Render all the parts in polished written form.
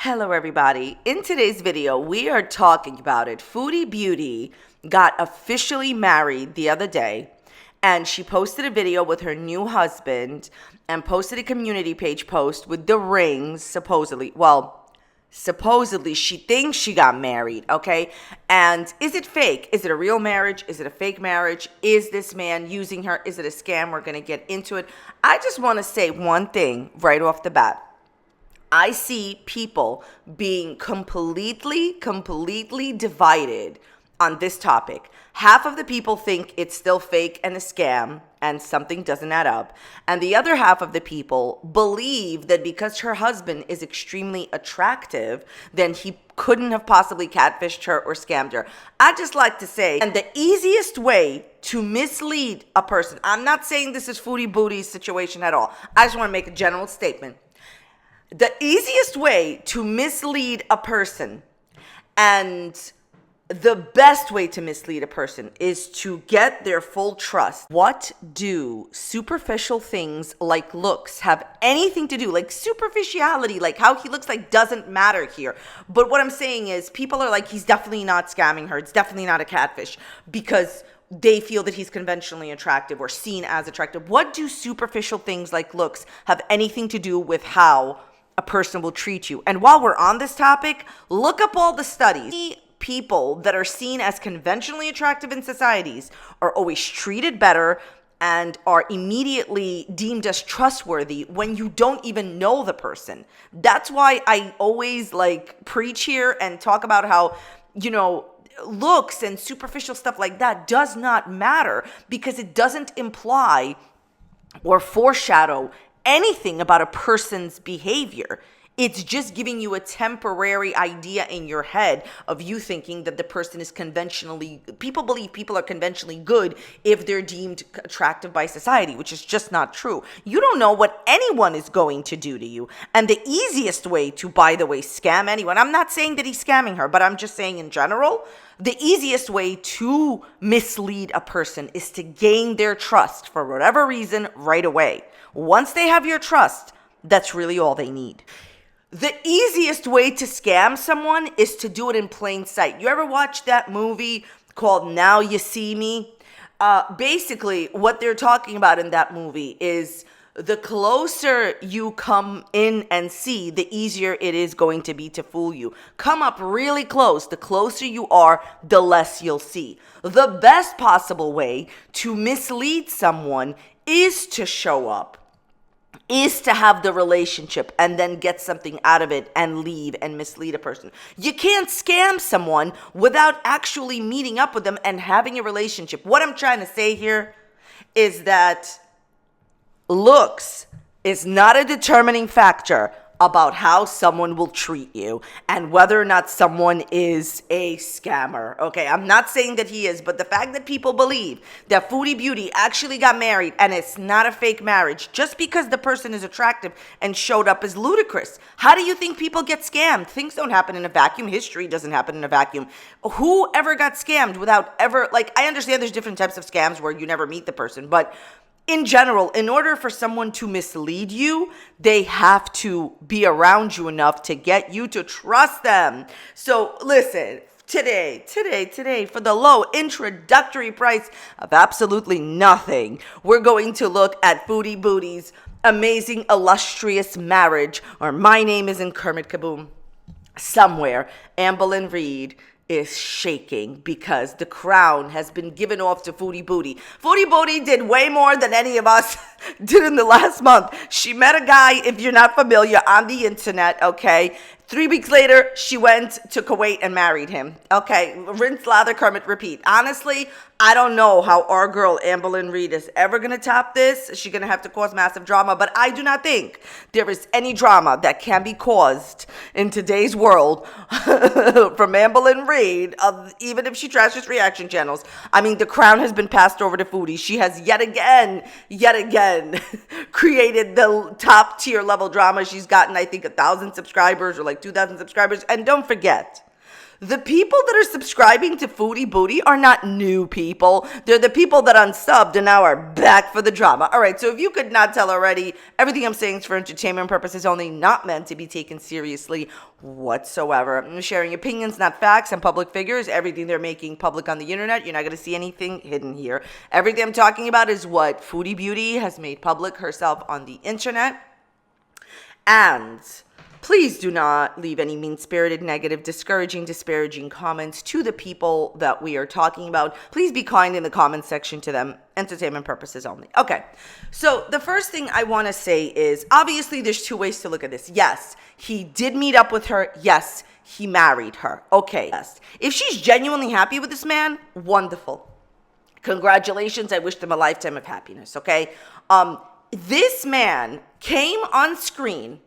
Hello everybody. In today's video, we are talking about it. Foodie Beauty got officially married the other day, and she posted a video with her new husband and posted a community page post with the rings, supposedly. Well, supposedly she thinks she got married, okay? And is it fake? Is it a real marriage? Is it a fake marriage? Is this man using her? Is it a scam? We're going to get into it. I just want to say one thing right off the bat. I see people being completely divided on this topic. Half of the people think it's still fake and a scam and something doesn't add up. And the other half of the people believe that because her husband is extremely attractive, then he couldn't have possibly catfished her or scammed her. I just like to say, and the easiest way to mislead a person, I'm not saying this is Foodie Booty's situation at all. I just want to make a general statement. The easiest way to mislead a person and the best way to mislead a person is to get their full trust. What do superficial things like looks have anything to do? Like superficiality, like how he looks like doesn't matter here. But what I'm saying is people are like, he's definitely not scamming her. It's definitely not a catfish because they feel that he's conventionally attractive or seen as attractive. What do superficial things like looks have anything to do with how a person will treat you? And while we're on this topic, look up all the studies. People that are seen as conventionally attractive in societies are always treated better and are immediately deemed as trustworthy when you don't even know the person. That's why I always preach here and talk about how, looks and superficial stuff like that does not matter because it doesn't imply or foreshadow anything about a person's behavior. It's just giving you a temporary idea in your head of you thinking that the person is people believe people are conventionally good if they're deemed attractive by society, which is just not true. You don't know what anyone is going to do to you. And the easiest way to, by the way, scam anyone, I'm not saying that he's scamming her, but I'm just saying in general, the easiest way to mislead a person is to gain their trust for whatever reason right away. Once they have your trust, that's really all they need. The easiest way to scam someone is to do it in plain sight. You ever watch that movie called Now You See Me? Basically, what they're talking about in that movie is the closer you come in and see, the easier it is going to be to fool you. Come up really close. The closer you are, the less you'll see. The best possible way to mislead someone is to show up, is to have the relationship and then get something out of it and leave and mislead a person. You can't scam someone without actually meeting up with them and having a relationship. What I'm trying to say here is that looks is not a determining factor about how someone will treat you and whether or not someone is a scammer. Okay, I'm not saying that he is, but the fact that people believe that Foodie Beauty actually got married and it's not a fake marriage just because the person is attractive and showed up is ludicrous. How do you think people get scammed? Things don't happen in a vacuum. History doesn't happen in a vacuum. Who ever got scammed without ever, I understand there's different types of scams where you never meet the person, but in general, in order for someone to mislead you, they have to be around you enough to get you to trust them. So listen, today, for the low introductory price of absolutely nothing, we're going to look at Foodie Booty's amazing, illustrious marriage, or My Name Isn't Kermit Kaboom. Somewhere, Amberlynn Reed is shaking because the crown has been given off to Foodie Booty. Foodie Booty did way more than any of us did in the last month. She met a guy, if you're not familiar, on the internet, okay? 3 weeks later, she went to Kuwait and married him. Okay, rinse, lather, Kermit, repeat. Honestly, I don't know how our girl, Amberlynn Reed, is ever going to top this. She's going to have to cause massive drama, but I do not think there is any drama that can be caused in today's world from Amberlynn Reed, even if she trashes reaction channels. I mean, the crown has been passed over to Foodie. She has yet again, created the top tier level drama. She's gotten, I think, 1,000 subscribers or 2,000 subscribers. And don't forget, The people that are subscribing to Foodie Booty are not new people. They're the people that unsubbed and now are back for the drama. All right, so if you could not tell already, everything I'm saying is for entertainment purposes only, not meant to be taken seriously whatsoever. I'm sharing opinions, not facts, and public figures. Everything they're making public on the internet, you're not going to see anything hidden here. Everything I'm talking about is what Foodie Beauty has made public herself on the internet. And please do not leave any mean-spirited, negative, discouraging, disparaging comments to the people that we are talking about. Please be kind in the comment section to them. Entertainment purposes only. Okay, so the first thing I want to say is, obviously there's two ways to look at this. Yes, he did meet up with her. Yes, he married her. Okay, yes. If she's genuinely happy with this man, wonderful. Congratulations. I wish them a lifetime of happiness, okay? This man came on screen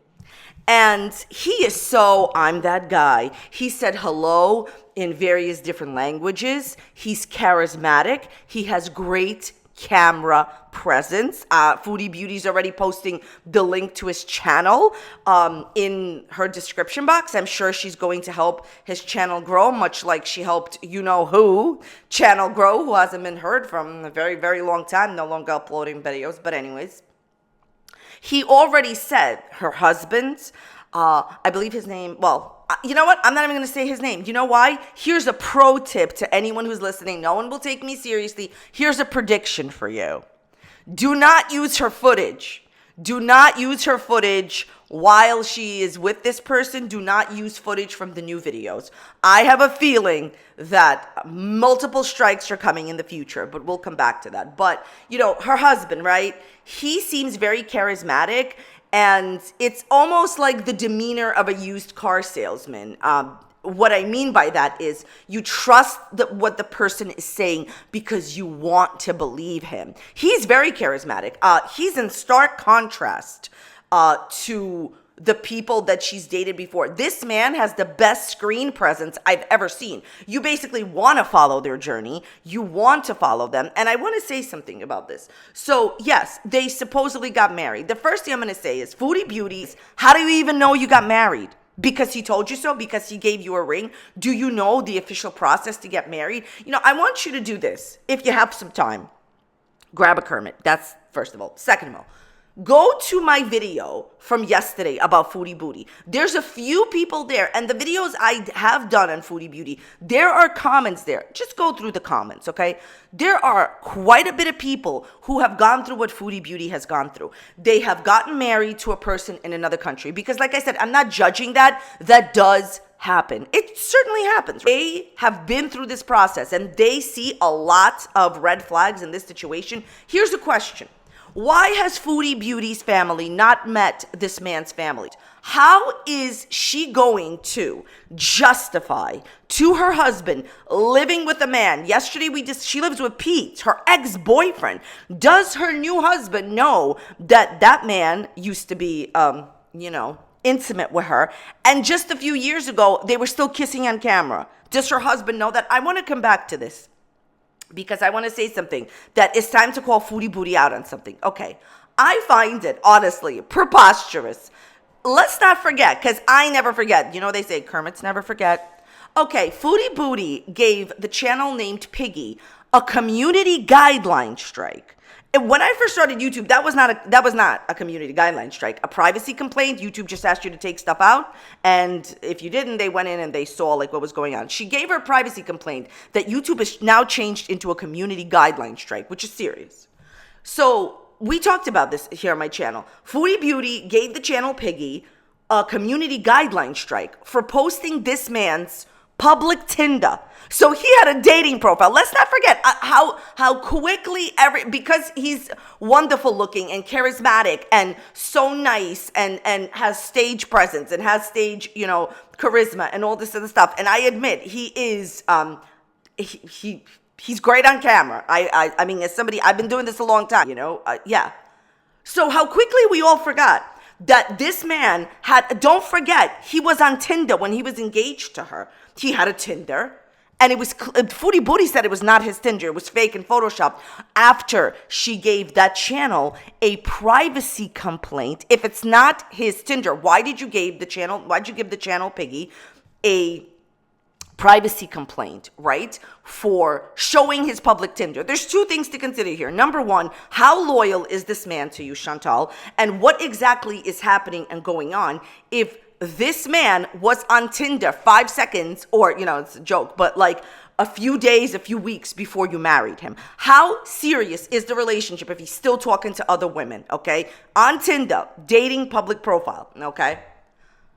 and he is so, I'm that guy. He said hello in various different languages. He's charismatic. He has great camera presence. Foodie Beauty's already posting the link to his channel in her description box. I'm sure she's going to help his channel grow, much like she helped you-know-who channel grow, who hasn't been heard from in a very, very long time, no longer uploading videos. But anyways, he already said her husband, I believe his name, well, you know what? I'm not even going to say his name. You know why? Here's a pro tip to anyone who's listening. No one will take me seriously. Here's a prediction for you. Do not use her footage. Do not use her footage while she is with this person. Do not use footage from the new videos. I have a feeling that multiple strikes are coming in the future, but we'll come back to that. But, you know, her husband, right? He seems very charismatic, and it's almost like the demeanor of a used car salesman. What I mean by that is you trust what the person is saying because you want to believe him. He's very charismatic. He's in stark contrast to the people that she's dated before. This man has the best screen presence I've ever seen. You basically want to follow their journey. You want to follow them. And I want to say something about this. So yes, they supposedly got married. The first thing I'm going to say is, Foodie Beauties, how do you even know you got married? Because he told you so? Because he gave you a ring? Do you know the official process to get married? You know, I want you to do this. If you have some time, grab a Kermit. That's first of all. Second of all, go to my video from yesterday about Foodie Booty. There's a few people there, and the videos I have done on Foodie Beauty, there are comments there. Just go through the comments, okay? There are quite a bit of people who have gone through what Foodie Beauty has gone through. They have gotten married to a person in another country. Because like I said, I'm not judging that. That does happen. It certainly happens. They have been through this process, and they see a lot of red flags in this situation. Here's the question. Why has Foodie Beauty's family not met this man's family? How is she going to justify to her husband living with a man? Yesterday she lives with Pete, her ex-boyfriend. Does her new husband know that that man used to be, intimate with her? And just a few years ago, they were still kissing on camera. Does her husband know that? I want to come back to this, because I want to say something that it's time to call Foodie Booty out on something. Okay, I find it, honestly, preposterous. Let's not forget, because I never forget. You know, they say Kermits never forget. Okay, Foodie Booty gave the channel named Piggy a community guideline strike. And when I first started YouTube, that was not a community guideline strike. A privacy complaint. YouTube just asked you to take stuff out, and if you didn't, they went in and they saw like what was going on. She gave her a privacy complaint that YouTube has now changed into a community guideline strike, which is serious. So we talked about this here on my channel. Foodie Beauty gave the channel Piggy a community guideline strike for posting this man's public Tinder. So he had a dating profile. Let's not forget how quickly because he's wonderful looking and charismatic and so nice and has stage presence and has stage, charisma and all this other stuff. And I admit he is he's great on camera. I mean, as somebody, I've been doing this a long time, yeah. So how quickly we all forgot that this man don't forget, he was on Tinder when he was engaged to her. He had a Tinder, and it was, Foodie Booty said it was not his Tinder. It was fake and photoshopped after she gave that channel a privacy complaint. If it's not his Tinder, why'd you give the channel Piggy a privacy complaint, right, for showing his public Tinder. There's two things to consider here. Number one, how loyal is this man to you, Chantal? And what exactly is happening and going on if this man was on Tinder 5 seconds, or, it's a joke, but like a few days, a few weeks before you married him? How serious is the relationship if he's still talking to other women, okay? On Tinder, dating public profile, okay?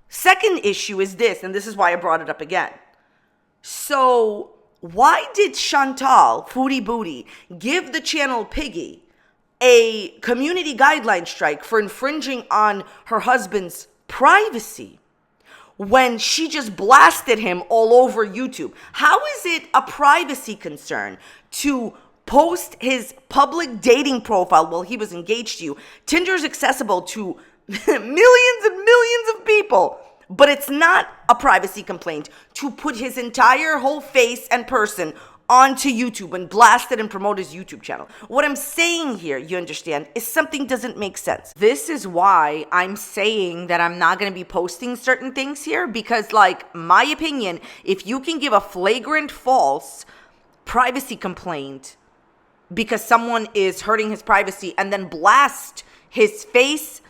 Second issue is this, and this is why I brought it up again. So why did Chantal, Foodie Booty, give the channel Piggy a community guideline strike for infringing on her husband's privacy when she just blasted him all over YouTube? How is it a privacy concern to post his public dating profile while he was engaged to you? Tinder is accessible to millions and millions of people, but it's not a privacy complaint to put his entire whole face and person onto YouTube and blast it and promote his YouTube channel. What I'm saying here, you understand, is something doesn't make sense. This is why I'm saying that I'm not going to be posting certain things here, because, like, my opinion, if you can give a flagrant false privacy complaint because someone is hurting his privacy and then blast his face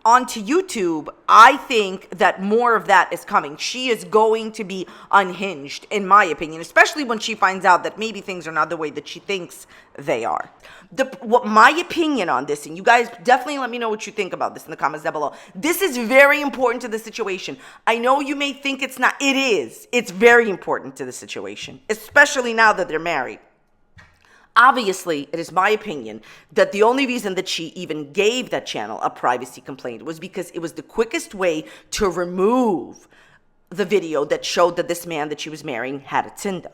onto YouTube, I think that more of that is coming. She is going to be unhinged, in my opinion, especially when she finds out that maybe things are not the way that she thinks they are. What my opinion on this, and you guys definitely let me know what you think about this in the comments down below. This is very important to the situation. I know you may think it's not. It is. It's very important to the situation, especially now that they're married. Obviously, it is my opinion that the only reason that she even gave that channel a privacy complaint was because it was the quickest way to remove the video that showed that this man that she was marrying had a Tinder.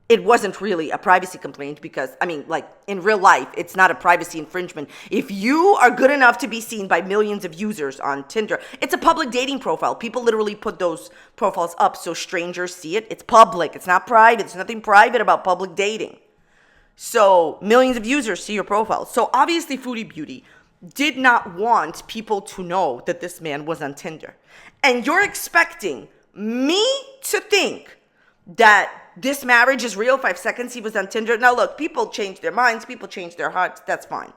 It wasn't really a privacy complaint because, like, in real life, it's not a privacy infringement. If you are good enough to be seen by millions of users on Tinder, it's a public dating profile. People literally put those profiles up so strangers see it. It's public. It's not private. There's nothing private about public dating. So millions of users see your profile. So obviously Foodie Beauty did not want people to know that this man was on Tinder. And you're expecting me to think that this marriage is real? 5 seconds he was on Tinder. Now look, people change their minds. People change their hearts. That's fine.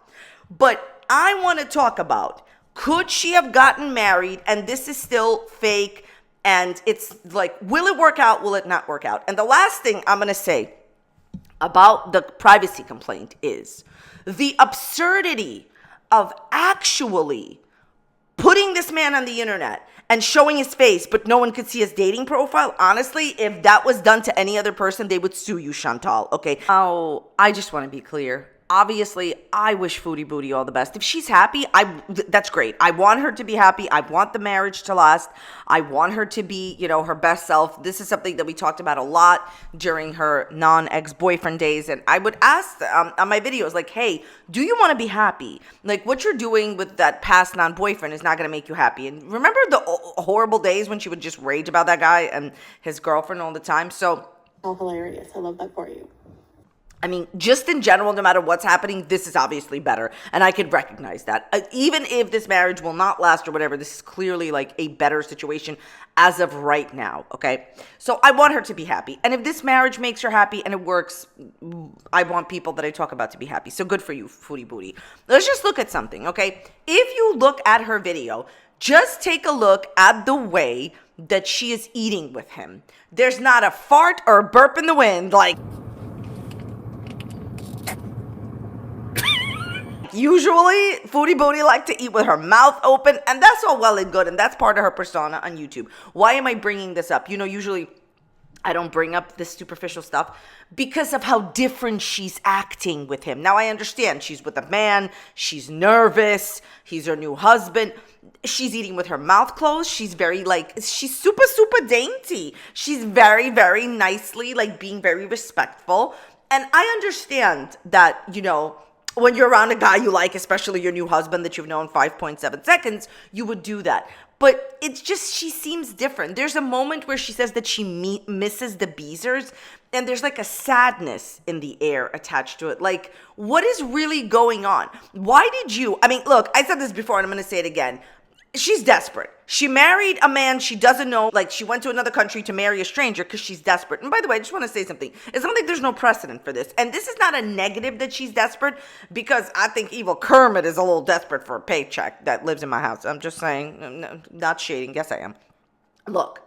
But I want to talk about, could she have gotten married and this is still fake? And it's like, will it work out? Will it not work out? And the last thing I'm going to say about the privacy complaint is the absurdity of actually putting this man on the internet and showing his face, but no one could see his dating profile. Honestly, if that was done to any other person, they would sue you, Chantal, okay? Oh, I just want to be clear. Obviously, I wish Foodie Booty all the best. If she's happy, that's great. I want her to be happy. I want the marriage to last. I want her to be, her best self. This is something that we talked about a lot during her non-ex-boyfriend days. And I would ask on my videos, like, hey, do you want to be happy? Like, what you're doing with that past non-boyfriend is not going to make you happy. And remember the horrible days when she would just rage about that guy and his girlfriend all the time? So, oh, hilarious. I love that for you. Just in general, no matter what's happening, this is obviously better. And I could recognize that. Even if this marriage will not last or whatever, this is clearly like a better situation as of right now, okay? So I want her to be happy. And if this marriage makes her happy and it works, I want people that I talk about to be happy. So good for you, Foodie Booty. Let's just look at something, okay? If you look at her video, just take a look at the way that she is eating with him. There's not a fart or a burp in the wind, like... Usually, Foodie Booty like to eat with her mouth open, and that's all well and good, and that's part of her persona on YouTube. Why am I bringing this up? Usually I don't bring up this superficial stuff because of how different she's acting with him. Now, I understand she's with a man, she's nervous, he's her new husband. She's eating with her mouth closed. She's very, she's super, super dainty. She's very, very nicely, being very respectful. And I understand that, when you're around a guy you like, especially your new husband that you've known 5.7 seconds, you would do that. But it's just, she seems different. There's a moment where she says that she misses the Beezers, and there's like a sadness in the air attached to it. Like, what is really going on? Why did you, look, I said this before and I'm going to say it again. she's desperate. She married a man she doesn't know. Like, she went to another country to marry a stranger because she's desperate. And by the way, I just want to say something. It's not like there's no precedent for this. And this is not a negative that she's desperate, because I think evil Kermit is a little desperate for a paycheck that lives in my house. I'm just saying, not shading. Yes, I am. Look,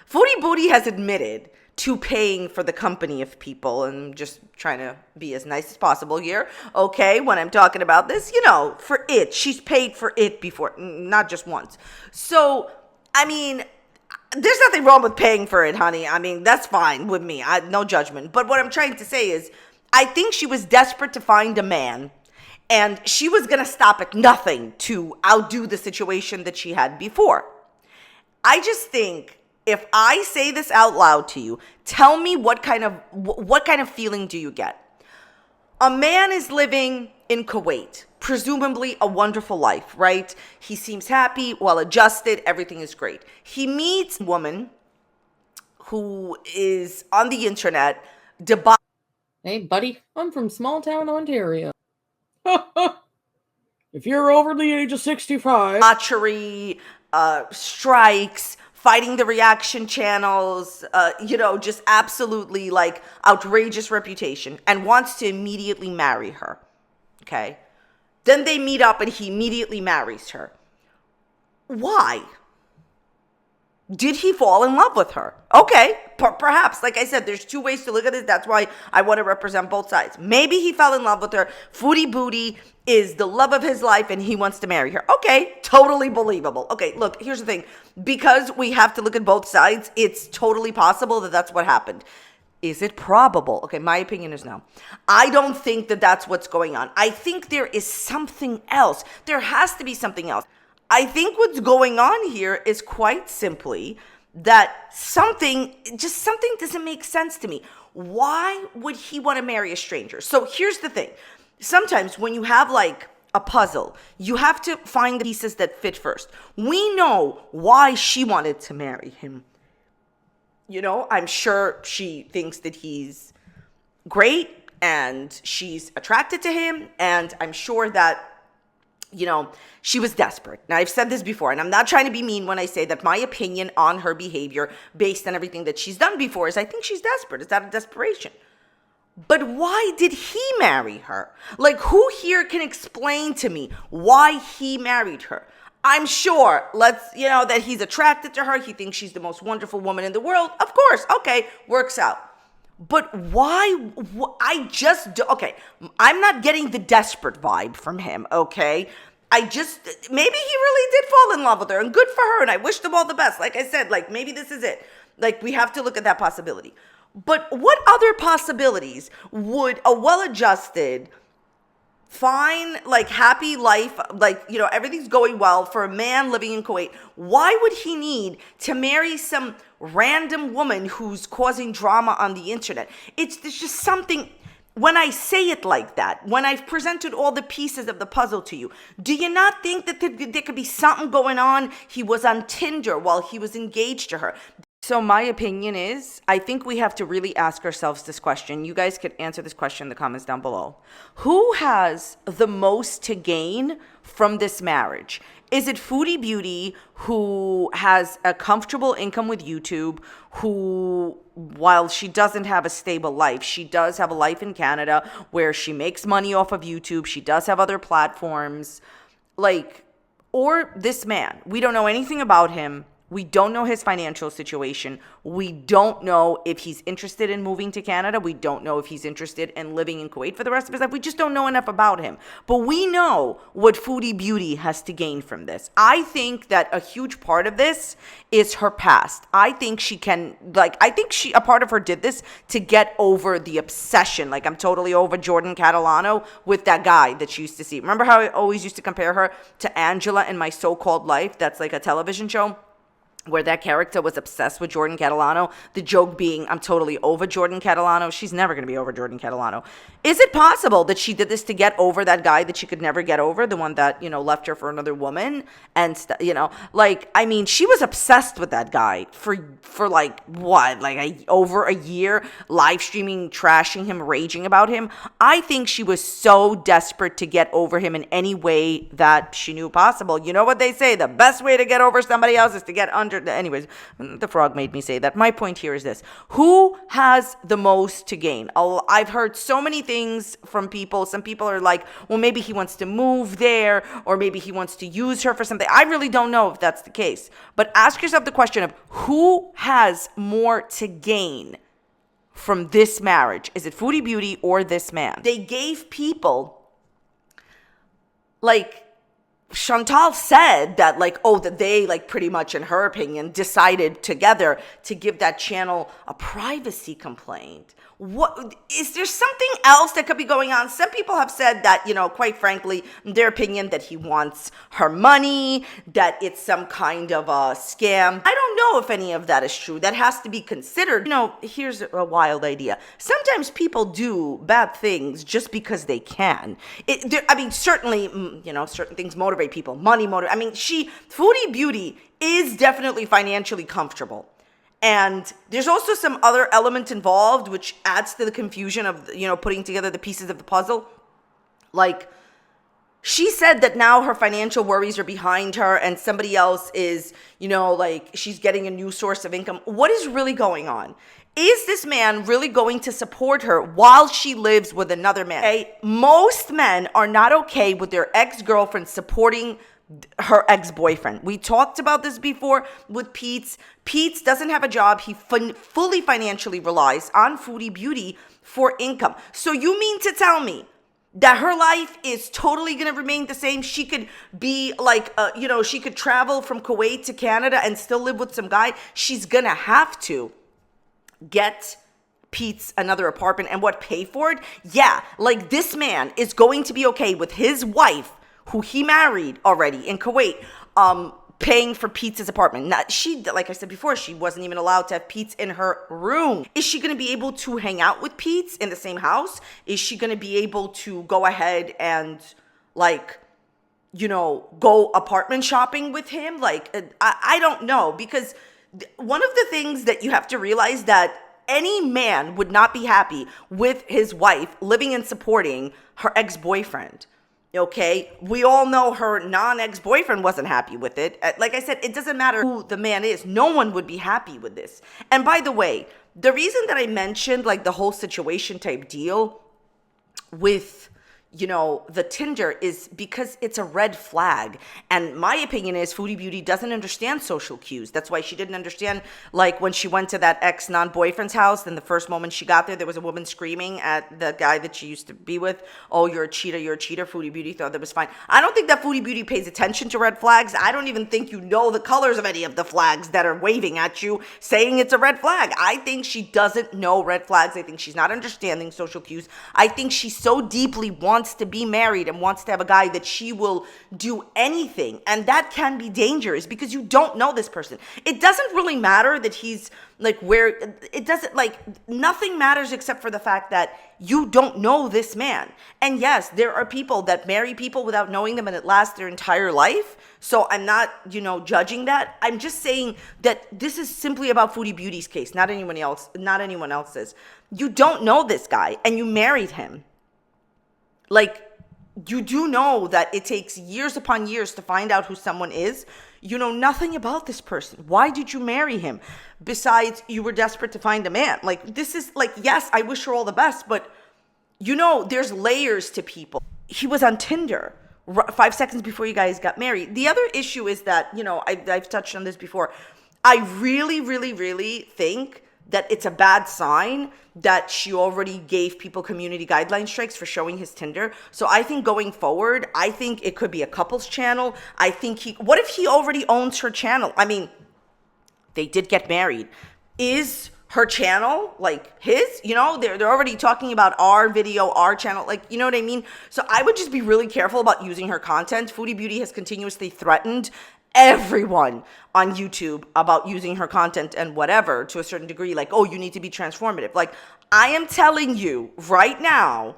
Foodie Booty has admitted to paying for the company of people, and just trying to be as nice as possible here, okay, when I'm talking about this, for it. She's paid for it before, not just once. So, I mean, there's nothing wrong with paying for it, honey. I mean, that's fine with me. No judgment. But what I'm trying to say is, I think she was desperate to find a man, and she was going to stop at nothing to outdo the situation that she had before. I just think, if I say this out loud to you, tell me what kind of feeling do you get? A man is living in Kuwait, presumably a wonderful life, right? He seems happy, well adjusted, everything is great. He meets a woman who is on the internet, Hey, buddy, I'm from small town Ontario. If you're over the age of 65, debauchery, strikes, fighting the reaction channels, just absolutely like outrageous reputation, and wants to immediately marry her. Okay. Then they meet up and he immediately marries her. Why? Did he fall in love with her? Okay, perhaps. Like I said, there's two ways to look at this. That's why I want to represent both sides. Maybe he fell in love with her. Foodie Booty is the love of his life and he wants to marry her. Okay, totally believable. Okay, look, here's the thing. Because we have to look at both sides, it's totally possible that that's what happened. Is it probable? Okay, my opinion is no. I don't think that that's what's going on. I think there is something else. There has to be something else. I think what's going on here is quite simply that something doesn't make sense to me. Why would he want to marry a stranger? So here's the thing. Sometimes when you have like a puzzle, you have to find the pieces that fit first. We know why she wanted to marry him. I'm sure she thinks that he's great and she's attracted to him. And I'm sure that she was desperate. Now, I've said this before, and I'm not trying to be mean when I say that my opinion on her behavior, based on everything that she's done before, is I think she's desperate. It's out of desperation. But why did he marry her? Like, who here can explain to me why he married her? I'm sure, that he's attracted to her. He thinks she's the most wonderful woman in the world. Of course. Okay, works out. But why? Okay, I'm not getting the desperate vibe from him, okay? Maybe he really did fall in love with her, and good for her, and I wish them all the best. Like I said, maybe this is it. We have to look at that possibility. But what other possibilities would a well-adjusted, fine, happy life, everything's going well for a man living in Kuwait, why would he need to marry some random woman who's causing drama on the internet? There's just something. When I say it like that, when I've presented all the pieces of the puzzle to you, do you not think that there could be something going on? He was on Tinder while he was engaged to her. So my opinion is, I think we have to really ask ourselves this question. You guys could answer this question in the comments down below. Who has the most to gain from this marriage? Is it Foodie Beauty, who has a comfortable income with YouTube, who, while she doesn't have a stable life, she does have a life in Canada where she makes money off of YouTube. She does have other platforms, or this man. We don't know anything about him. We don't know his financial situation. We don't know if he's interested in moving to Canada. We don't know if he's interested in living in Kuwait for the rest of his life. We just don't know enough about him. But we know what Foodie Beauty has to gain from this. I think that a huge part of this is her past. I think a part of her did this to get over the obsession. I'm totally over Jordan Catalano with that guy that she used to see. Remember how I always used to compare her to Angela in My So-Called Life? That's a television show. where that character was obsessed with Jordan Catalano. The joke being, I'm totally over Jordan Catalano. She's never going to be over Jordan Catalano. Is it possible that she did this to get over that guy that she could never get over, the one that, left her for another woman? And, she was obsessed with that guy for like, what, like over a year, live streaming, trashing him, raging about him. I think she was so desperate to get over him in any way that she knew possible. You know what they say? The best way to get over somebody else is to get under. Anyways, the frog made me say that. My point here is this. Who has the most to gain? I've heard so many things from people. Some people are like, well, maybe he wants to move there, or maybe he wants to use her for something. I really don't know if that's the case. But ask yourself the question of who has more to gain from this marriage? Is it Foodie Beauty or this man? They gave people, like, Chantal said that, that they, pretty much, in her opinion, decided together to give that channel a privacy complaint. What is there something else that could be going on? Some people have said that, quite frankly, in their opinion, that he wants her money, that it's some kind of a scam. I don't know if any of that is true. That has to be considered. Here's a wild idea. Sometimes people do bad things just because they can. Certainly, certain things motivate people. Money motivate. Foodie Beauty is definitely financially comfortable. And there's also some other element involved, which adds to the confusion of, putting together the pieces of the puzzle. Like, she said that now her financial worries are behind her and somebody else is, she's getting a new source of income. What is really going on? Is this man really going to support her while she lives with another man? Okay? Most men are not okay with their ex-girlfriend supporting her ex-boyfriend. We talked about this before with Pete's. Pete's doesn't have a job. He fully financially relies on Foodie Beauty for income. So you mean to tell me that her life is totally going to remain the same? She could be she could travel from Kuwait to Canada and still live with some guy. She's going to have to get Pete's another apartment and pay for it? Yeah, this man is going to be okay with his wife, who he married already in Kuwait, paying for Pete's apartment. Like I said before, she wasn't even allowed to have Pete's in her room. Is she going to be able to hang out with Pete's in the same house? Is she going to be able to go ahead and, go apartment shopping with him? I don't know, because one of the things that you have to realize that any man would not be happy with his wife living and supporting her ex-boyfriend. Okay, we all know her non-ex-boyfriend wasn't happy with it. Like I said, it doesn't matter who the man is. No one would be happy with this. And by the way, the reason that I mentioned the whole situation type deal with, the Tinder is because it's a red flag. And my opinion is Foodie Beauty doesn't understand social cues. That's why she didn't understand, when she went to that ex-non-boyfriend's house, then the first moment she got there was a woman screaming at the guy that she used to be with, oh, you're a cheater, you're a cheater. Foodie Beauty thought that was fine. I don't think that Foodie Beauty pays attention to red flags. I don't even think you know the colors of any of the flags that are waving at you saying it's a red flag. I think she doesn't know red flags. I think she's not understanding social cues. I think she so deeply wants to be married and wants to have a guy that she will do anything. And that can be dangerous because you don't know this person. It doesn't really matter that he's nothing matters except for the fact that you don't know this man. And yes, there are people that marry people without knowing them and it lasts their entire life. So I'm not, judging that. I'm just saying that this is simply about Foodie Beauty's case, not anyone else's. You don't know this guy and you married him. You do know that it takes years upon years to find out who someone is. You know nothing about this person. Why did you marry him? Besides, you were desperate to find a man. This is yes, I wish her all the best, but there's layers to people. He was on Tinder 5 seconds before you guys got married. The other issue is that, I've touched on this before. I really, really, really think that it's a bad sign that she already gave people community guideline strikes for showing his Tinder. So I think going forward, it could be a couple's channel. What if he already owns her channel? They did get married. Is her channel his? They're already talking about our video, our channel, you know what I mean? So I would just be really careful about using her content. Foodie Beauty has continuously threatened everyone on YouTube about using her content and whatever to a certain degree, like, oh, you need to be transformative. Like, I am telling you right now,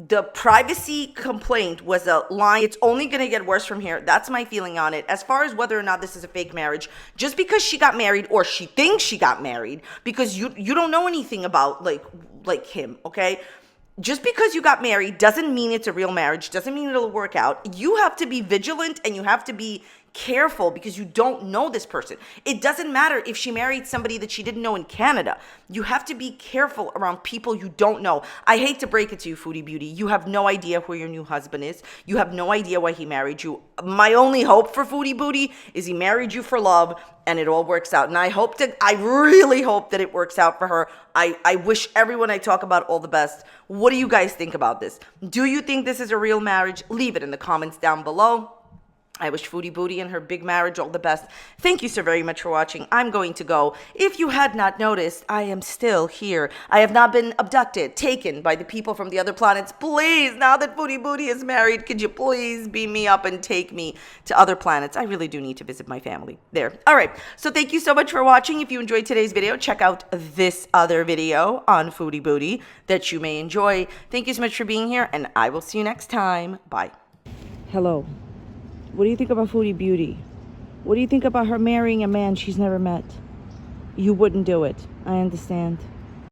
the privacy complaint was a line. It's only going to get worse from here. That's my feeling on it. As far as whether or not this is a fake marriage, just because she got married or she thinks she got married, because you don't know anything about like him, okay? Just because you got married doesn't mean it's a real marriage, doesn't mean it'll work out. You have to be vigilant and you have to be careful because you don't know this person. It doesn't matter if she married somebody that she didn't know in Canada. You have to be careful around people you don't know. I hate to break it to you, Foodie Beauty. You have no idea who your new husband is. You have no idea why he married you. My only hope for Foodie Booty is he married you for love and it all works out. And I really hope that it works out for her. I wish everyone I talk about all the best. What do you guys think about this? Do you think this is a real marriage? Leave it in the comments down below. I wish Foodie Booty and her big marriage all the best. Thank you so very much for watching. I'm going to go. If you had not noticed, I am still here. I have not been abducted, taken by the people from the other planets. Please, now that Foodie Booty is married, could you please beam me up and take me to other planets? I really do need to visit my family there. All right. So thank you so much for watching. If you enjoyed today's video, check out this other video on Foodie Booty that you may enjoy. Thank you so much for being here, and I will see you next time. Bye. Hello. What do you think about Foodie Beauty? What do you think about her marrying a man she's never met? You wouldn't do it. I understand.